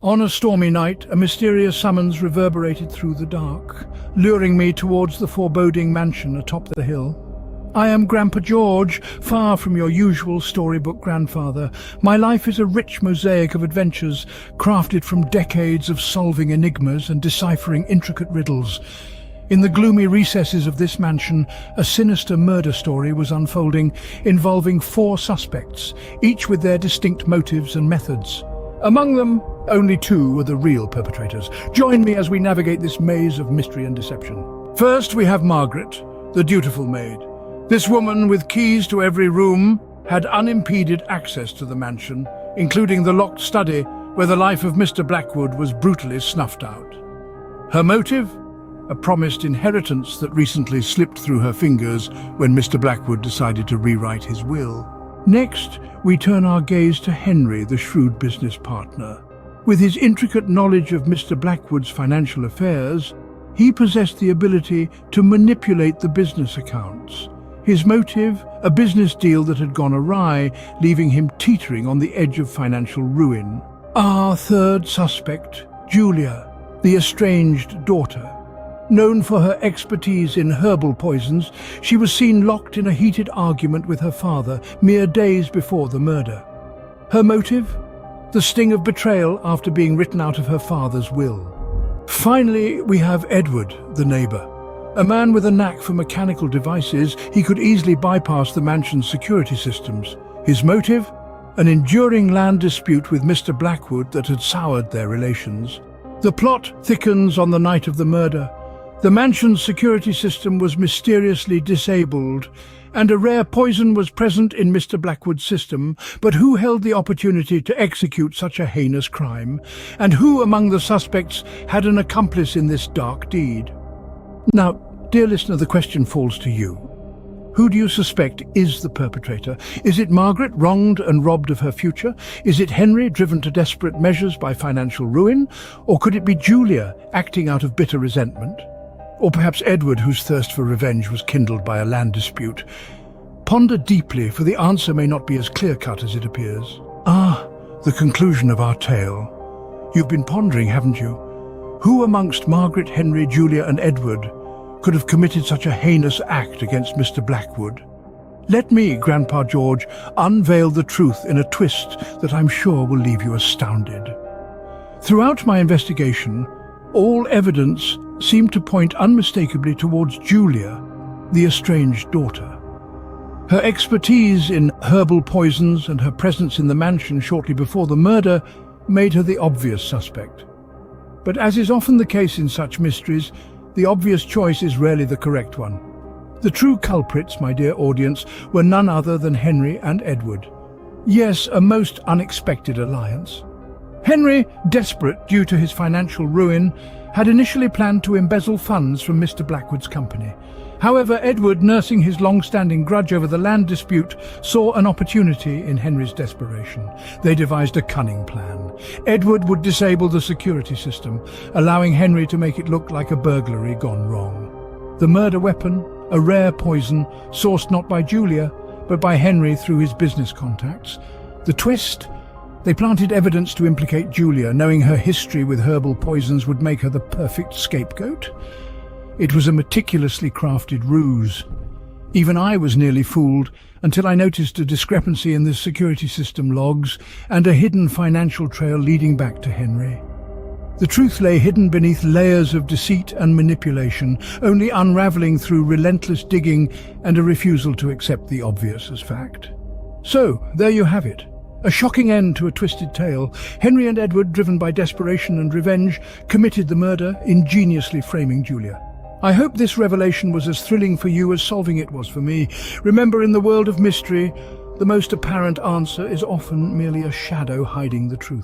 On a stormy night, a mysterious summons reverberated through the dark, luring me towards the foreboding mansion atop the hill. I am Grandpa George, far from your usual storybook grandfather. My life is a rich mosaic of adventures, crafted from decades of solving enigmas and deciphering intricate riddles. In the gloomy recesses of this mansion, a sinister murder story was unfolding, involving 4 suspects, each with their distinct motives and methods. Among them, only 2 were the real perpetrators. Join me as we navigate this maze of mystery and deception. First, we have Margaret, the dutiful maid. This woman, with keys to every room, had unimpeded access to the mansion, including the locked study where the life of Mr. Blackwood was brutally snuffed out. Her motive? A promised inheritance that recently slipped through her fingers when Mr. Blackwood decided to rewrite his will. Next, we turn our gaze to Henry, the shrewd business partner. With his intricate knowledge of Mr. Blackwood's financial affairs, he possessed the ability to manipulate the business accounts. His motive, a business deal that had gone awry, leaving him teetering on the edge of financial ruin. Our third suspect, Julia, the estranged daughter. Known for her expertise in herbal poisons, she was seen locked in a heated argument with her father mere days before the murder. Her motive? The sting of betrayal after being written out of her father's will. Finally, we have Edward, the neighbour. A man with a knack for mechanical devices, he could easily bypass the mansion's security systems. His motive? An enduring land dispute with Mr. Blackwood that had soured their relations. The plot thickens on the night of the murder. The mansion's security system was mysteriously disabled, and a rare poison was present in Mr. Blackwood's system. But who held the opportunity to execute such a heinous crime? And who among the suspects had an accomplice in this dark deed? Now, dear listener, the question falls to you. Who do you suspect is the perpetrator? Is it Margaret, wronged and robbed of her future? Is it Henry, driven to desperate measures by financial ruin? Or could it be Julia, acting out of bitter resentment? Or perhaps Edward, whose thirst for revenge was kindled by a land dispute? Ponder deeply, for the answer may not be as clear-cut as it appears. The conclusion of our tale. You've been pondering, haven't you? Who amongst Margaret, Henry, Julia and Edward could have committed such a heinous act against Mr. Blackwood? Let me, Grandpa George, unveil the truth in a twist that I'm sure will leave you astounded. Throughout my investigation, all evidence seemed to point unmistakably towards Julia, the estranged daughter. Her expertise in herbal poisons and her presence in the mansion shortly before the murder made her the obvious suspect. But as is often the case in such mysteries, the obvious choice is rarely the correct one. The true culprits, my dear audience, were none other than Henry and Edward. Yes, a most unexpected alliance. Henry, desperate due to his financial ruin, had initially planned to embezzle funds from Mr. Blackwood's company. However, Edward, nursing his long-standing grudge over the land dispute, saw an opportunity in Henry's desperation. They devised a cunning plan. Edward would disable the security system, allowing Henry to make it look like a burglary gone wrong. The murder weapon, a rare poison, sourced not by Julia, but by Henry through his business contacts. The twist? They planted evidence to implicate Julia, knowing her history with herbal poisons would make her the perfect scapegoat. It was a meticulously crafted ruse. Even I was nearly fooled until I noticed a discrepancy in the security system logs and a hidden financial trail leading back to Henry. The truth lay hidden beneath layers of deceit and manipulation, only unraveling through relentless digging and a refusal to accept the obvious as fact. So, there you have it. A shocking end to a twisted tale. Henry and Edward, driven by desperation and revenge, committed the murder, ingeniously framing Julia. I hope this revelation was as thrilling for you as solving it was for me. Remember, in the world of mystery, the most apparent answer is often merely a shadow hiding the truth.